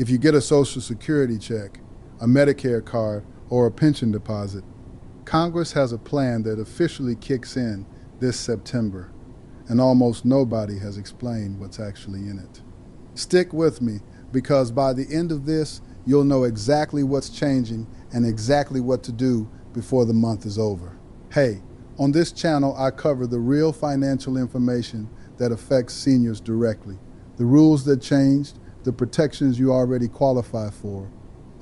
If you get a Social Security check, a Medicare card, or a pension deposit, Congress has a plan that officially kicks in this September, and almost nobody has explained what's actually in it. Stick with me, because by the end of this, you'll know exactly what's changing and exactly what to do before the month is over. Hey, on this channel, I cover the real financial information that affects seniors directly, the rules that changed, the protections you already qualify for,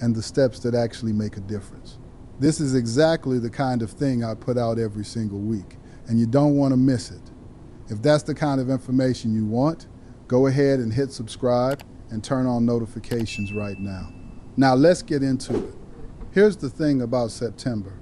and the steps that actually make a difference. This is exactly the kind of thing I put out every single week, and you don't want to miss it. If that's the kind of information you want, go ahead and hit subscribe and turn on notifications right now. Now let's get into it. Here's the thing about September.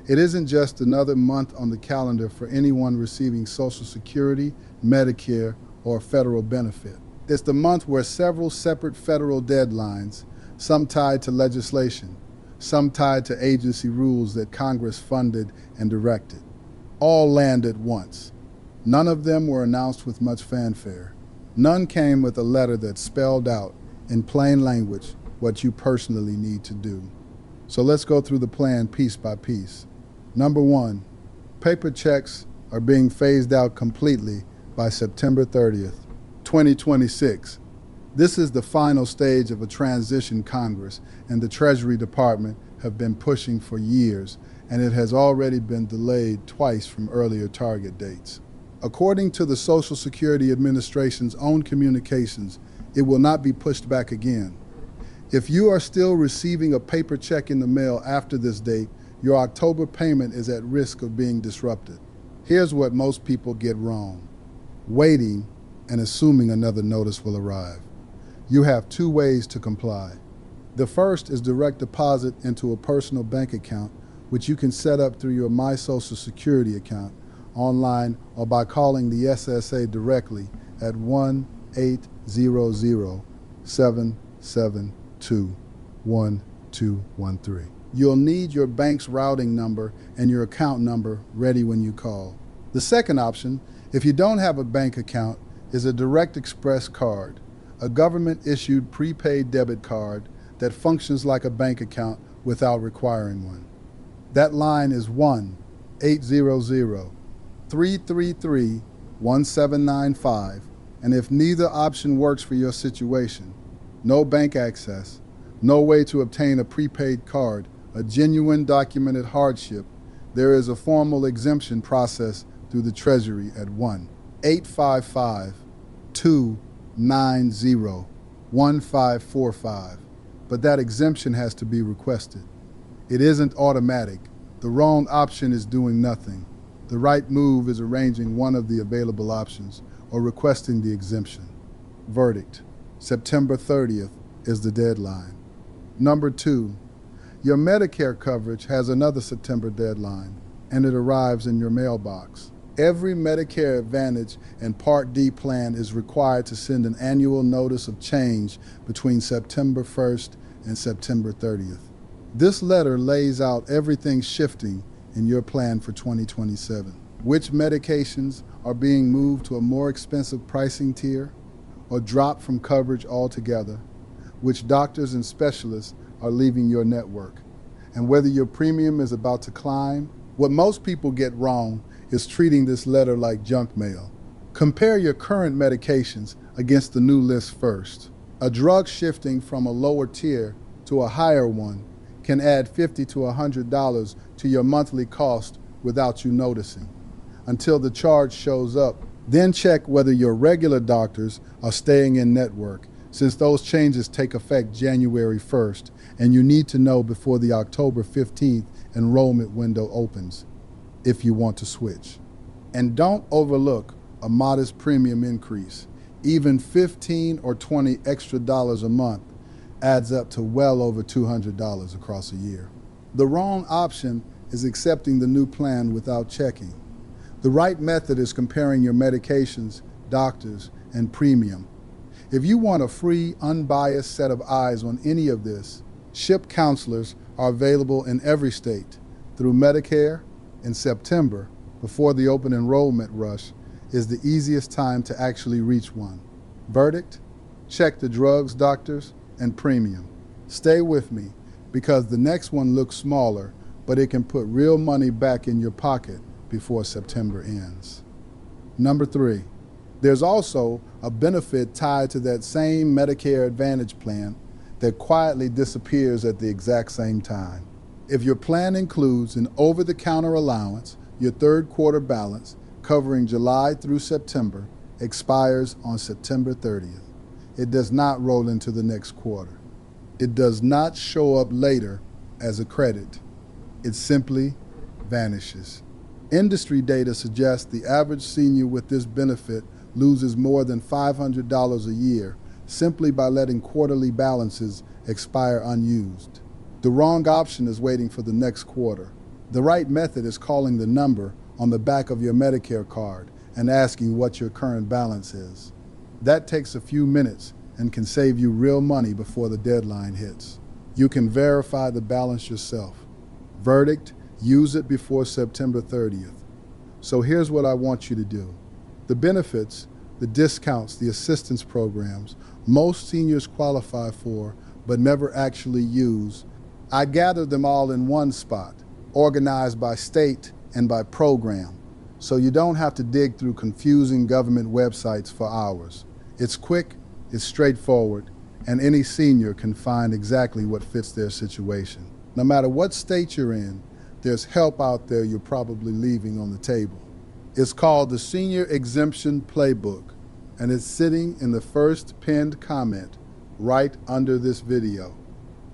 It isn't just another month on the calendar for anyone receiving Social Security, Medicare, or federal benefit. It's the month where several separate federal deadlines, some tied to legislation, some tied to agency rules that Congress funded and directed, all land at once. None of them were announced with much fanfare. None came with a letter that spelled out in plain language what you personally need to do. So let's go through the plan piece by piece. Number 1, paper checks are being phased out completely by September 30th, 2026. This is the final stage of a transition Congress and the Treasury Department have been pushing for years, and it has already been delayed twice from earlier target dates. According to the Social Security Administration's own communications, it will not be pushed back again. If you are still receiving a paper check in the mail after this date, your October payment is at risk of being disrupted. Here's what most people get wrong: waiting and assuming another notice will arrive. You have 2 ways to comply. The first is direct deposit into a personal bank account, which you can set up through your My Social Security account, online, or by calling the SSA directly at 1-800-772-1213. You'll need your bank's routing number and your account number ready when you call. The second option, if you don't have a bank account, is a Direct Express card, a government-issued prepaid debit card that functions like a bank account without requiring one. That line is 1-800-333-1795, and if neither option works for your situation, no bank access, no way to obtain a prepaid card, a genuine documented hardship, there is a formal exemption process through the Treasury at 1-855-290-1545. But that exemption has to be requested. It isn't automatic. The wrong option is doing nothing. The right move is arranging one of the available options or requesting the exemption. Verdict: September 30th is the deadline. Number 2, your Medicare coverage has another September deadline, and it arrives in your mailbox. Every Medicare Advantage and Part D plan is required to send an annual notice of change between September 1st and September 30th. This letter lays out everything shifting in your plan for 2027. Which medications are being moved to a more expensive pricing tier or dropped from coverage altogether, which doctors and specialists are leaving your network, and whether your premium is about to climb. What most people get wrong is treating this letter like junk mail. Compare your current medications against the new list first. A drug shifting from a lower tier to a higher one can add $50 to $100 to your monthly cost without you noticing, until the charge shows up. Then check whether your regular doctors are staying in network, since those changes take effect January 1st, and you need to know before the October 15th enrollment window opens if you want to switch. And don't overlook a modest premium increase. Even 15 or 20 extra dollars a month adds up to well over $200 across a year. The wrong option is accepting the new plan without checking. The right method is comparing your medications, doctors, and premium. If you want a free, unbiased set of eyes on any of this, SHIP counselors are available in every state. Through Medicare in September, before the open enrollment rush, is the easiest time to actually reach one. Verdict: check the drugs, doctors, and premium. Stay with me, because the next one looks smaller, but it can put real money back in your pocket before September ends. Number 3, there's also a benefit tied to that same Medicare Advantage plan that quietly disappears at the exact same time. If your plan includes an over-the-counter allowance, your third quarter balance, covering July through September, expires on September 30th. It does not roll into the next quarter. It does not show up later as a credit. It simply vanishes. Industry data suggests the average senior with this benefit loses more than $500 a year simply by letting quarterly balances expire unused. The wrong option is waiting for the next quarter. The right method is calling the number on the back of your Medicare card and asking what your current balance is. That takes a few minutes and can save you real money before the deadline hits. You can verify the balance yourself. Verdict: use it before September 30th. So here's what I want you to do. The benefits, the discounts, the assistance programs most seniors qualify for but never actually use, I gathered them all in one spot, organized by state and by program, so you don't have to dig through confusing government websites for hours. It's quick, it's straightforward, and any senior can find exactly what fits their situation. No matter what state you're in, there's help out there you're probably leaving on the table. It's called the Senior Exemption Playbook, and it's sitting in the first pinned comment right under this video.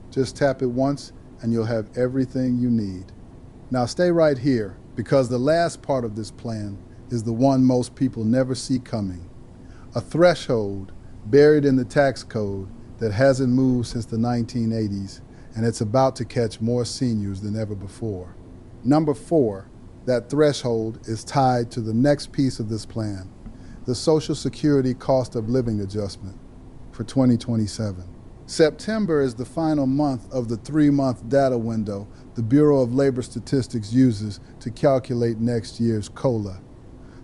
Just tap it once and you'll have everything you need. Now stay right here, because the last part of this plan is the one most people never see coming. A threshold buried in the tax code that hasn't moved since the 1980s, and it's about to catch more seniors than ever before. Number 4, that threshold is tied to the next piece of this plan, the Social Security Cost of Living Adjustment for 2027. September is the final month of the 3-month data window the Bureau of Labor Statistics uses to calculate next year's COLA.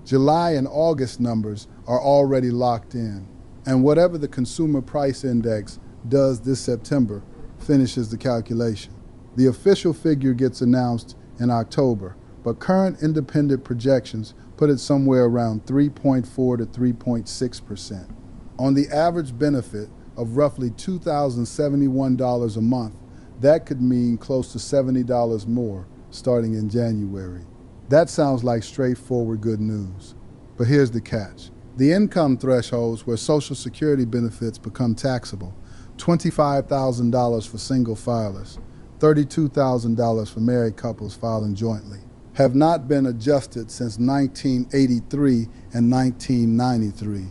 July and August numbers are already locked in, and whatever the Consumer Price Index does this September finishes the calculation. The official figure gets announced in October, but current independent projections put it somewhere around 3.4 to 3.6%. On the average benefit of roughly $2,071 a month, that could mean close to $70 more starting in January. That sounds like straightforward good news. But here's the catch. The income thresholds where Social Security benefits become taxable, $25,000 for single filers, $32,000 for married couples filing jointly, have not been adjusted since 1983 and 1993.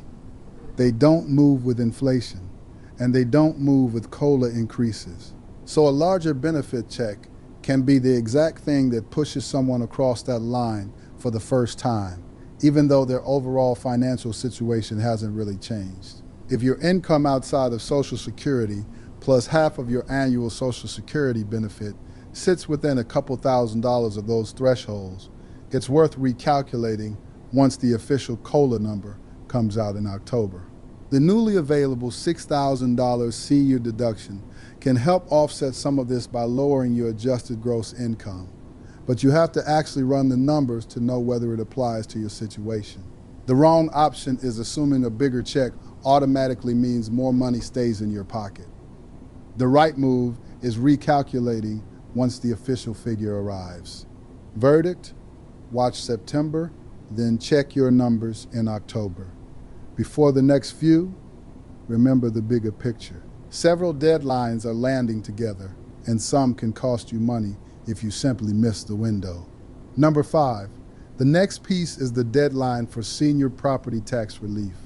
They don't move with inflation, and they don't move with COLA increases. So a larger benefit check can be the exact thing that pushes someone across that line for the first time, even though their overall financial situation hasn't really changed. If your income outside of Social Security plus half of your annual Social Security benefit sits within a couple $1,000s of those thresholds, it's worth recalculating once the official COLA number comes out in October. The newly available $6,000 senior deduction can help offset some of this by lowering your adjusted gross income, but you have to actually run the numbers to know whether it applies to your situation. The wrong option is assuming a bigger check automatically means more money stays in your pocket. The right move is recalculating once the official figure arrives. Verdict: watch September, then check your numbers in October. Before the next few, remember the bigger picture. Several deadlines are landing together, and some can cost you money if you simply miss the window. Number 5, the next piece is the deadline for senior property tax relief.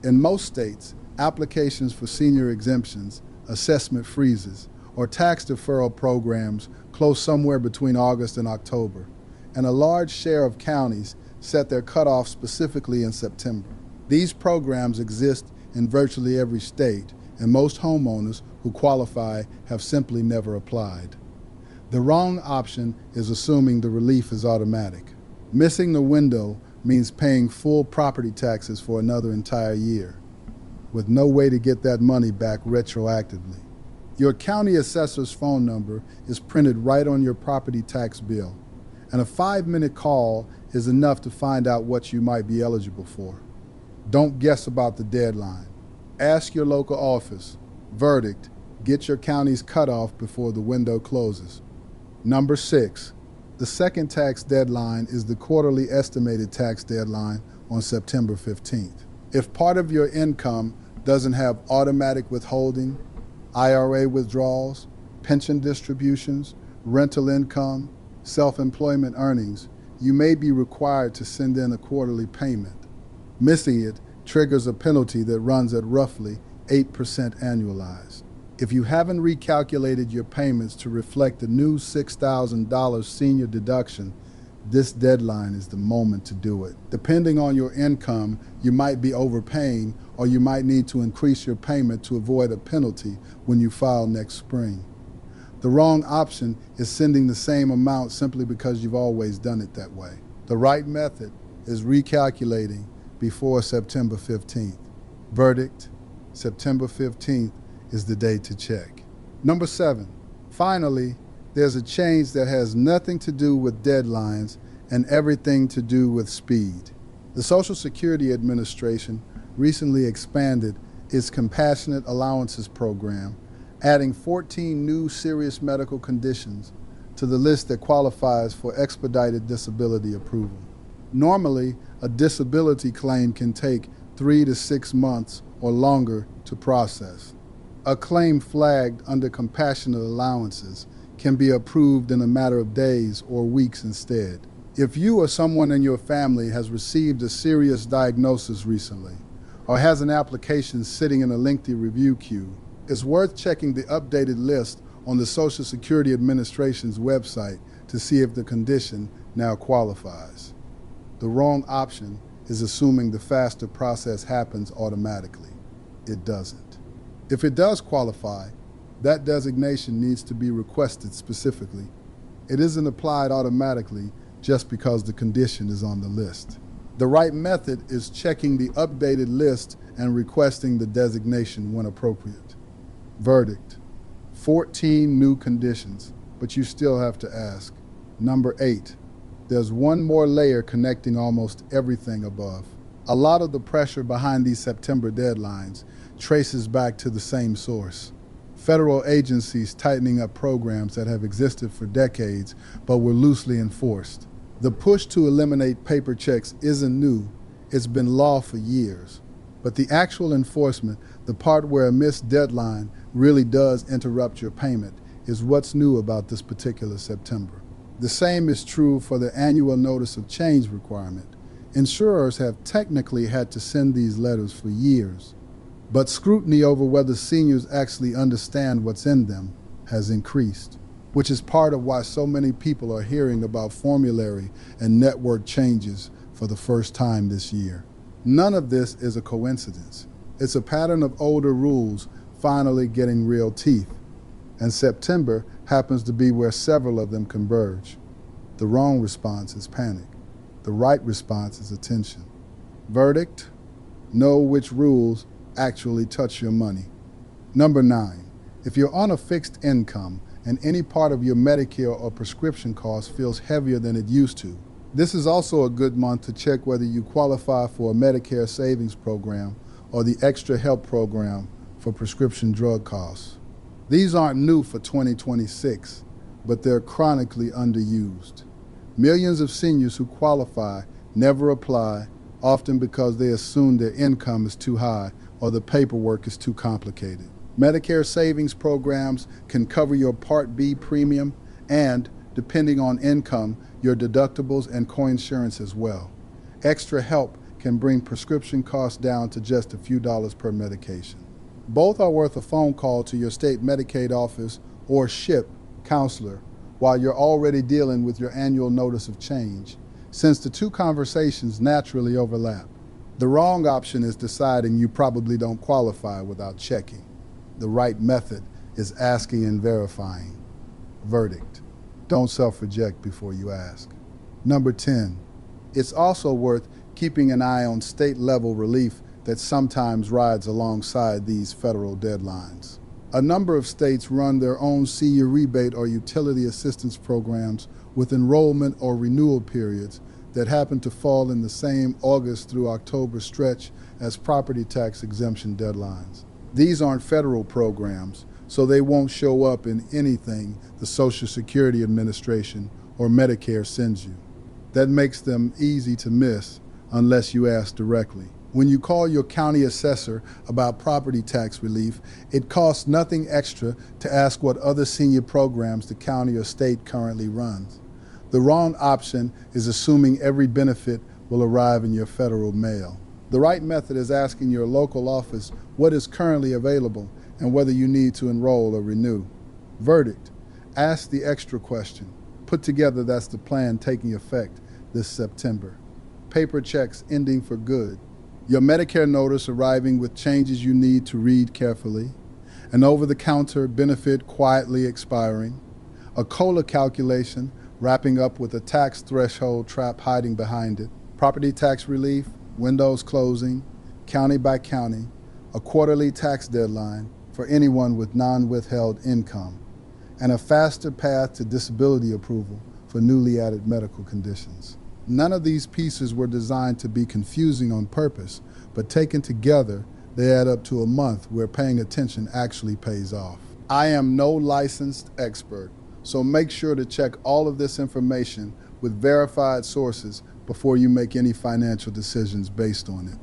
In most states, applications for senior exemptions, assessment freezes, or tax deferral programs close somewhere between August and October, and a large share of counties set their cutoff specifically in September. These programs exist in virtually every state, and most homeowners who qualify have simply never applied. The wrong option is assuming the relief is automatic. Missing the window means paying full property taxes for another entire year, with no way to get that money back retroactively. Your county assessor's phone number is printed right on your property tax bill, and a 5-minute call is enough to find out what you might be eligible for. Don't guess about the deadline. Ask your local office. Verdict: get your county's cutoff before the window closes. Number 6. The second tax deadline is the quarterly estimated tax deadline on September 15th. If part of your income doesn't have automatic withholding, IRA withdrawals, pension distributions, rental income, self-employment earnings, you may be required to send in a quarterly payment. Missing it triggers a penalty that runs at roughly 8% annualized. If you haven't recalculated your payments to reflect the new $6,000 senior deduction, this deadline is the moment to do it. Depending on your income, you might be overpaying, or you might need to increase your payment to avoid a penalty when you file next spring. The wrong option is sending the same amount simply because you've always done it that way. The right method is recalculating before September 15th. Verdict: September 15th is the day to check. Number 7. Finally, there's a change that has nothing to do with deadlines and everything to do with speed. The Social Security Administration recently expanded its Compassionate Allowances program, adding 14 new serious medical conditions to the list that qualifies for expedited disability approval. Normally, a disability claim can take 3 to 6 months or longer to process. A claim flagged under Compassionate Allowances can be approved in a matter of days or weeks instead. If you or someone in your family has received a serious diagnosis recently, or has an application sitting in a lengthy review queue, it's worth checking the updated list on the Social Security Administration's website to see if the condition now qualifies. The wrong option is assuming the faster process happens automatically. It doesn't. If it does qualify, that designation needs to be requested specifically. It isn't applied automatically just because the condition is on the list. The right method is checking the updated list and requesting the designation when appropriate. Verdict: 14 new conditions, but you still have to ask. Number 8. There's one more layer connecting almost everything above. A lot of the pressure behind these September deadlines traces back to the same source: federal agencies tightening up programs that have existed for decades but were loosely enforced. The push to eliminate paper checks isn't new. It's been law for years. But the actual enforcement, the part where a missed deadline really does interrupt your payment, is what's new about this particular September. The same is true for the annual notice of change requirement. Insurers have technically had to send these letters for years, but scrutiny over whether seniors actually understand what's in them has increased, which is part of why so many people are hearing about formulary and network changes for the first time this year. None of this is a coincidence. It's a pattern of older rules finally getting real teeth, and September happens to be where several of them converge. The wrong response is panic. The right response is attention. Verdict: know which rules actually touch your money. Number 9, if you're on a fixed income and any part of your Medicare or prescription cost feels heavier than it used to, this is also a good month to check whether you qualify for a Medicare savings program or the extra help program for prescription drug costs. These aren't new for 2026, but they're chronically underused. Millions of seniors who qualify never apply, often because they assume their income is too high or the paperwork is too complicated. Medicare savings programs can cover your Part B premium and, depending on income, your deductibles and coinsurance as well. Extra help can bring prescription costs down to just a few dollars per medication. Both are worth a phone call to your state Medicaid office or SHIP counselor while you're already dealing with your annual notice of change, since the two conversations naturally overlap. The wrong option is deciding you probably don't qualify without checking. The right method is asking and verifying. Verdict: don't self-reject before you ask. Number 10, it's also worth keeping an eye on state-level relief that sometimes rides alongside these federal deadlines. A number of states run their own senior rebate or utility assistance programs with enrollment or renewal periods that happen to fall in the same August through October stretch as property tax exemption deadlines. These aren't federal programs, so they won't show up in anything the Social Security Administration or Medicare sends you. That makes them easy to miss unless you ask directly. When you call your county assessor about property tax relief, it costs nothing extra to ask what other senior programs the county or state currently runs. The wrong option is assuming every benefit will arrive in your federal mail. The right method is asking your local office what is currently available and whether you need to enroll or renew. Verdict: ask the extra question. Put together that's the plan taking effect this September. Paper checks ending for good. Your Medicare notice arriving with changes you need to read carefully, an over-the-counter benefit quietly expiring, a COLA calculation wrapping up with a tax threshold trap hiding behind it, property tax relief, windows closing, county by county, a quarterly tax deadline for anyone with non-withheld income, and a faster path to disability approval for newly added medical conditions. None of these pieces were designed to be confusing on purpose, but taken together, they add up to a month where paying attention actually pays off. I am no licensed expert, so make sure to check all of this information with verified sources before you make any financial decisions based on it.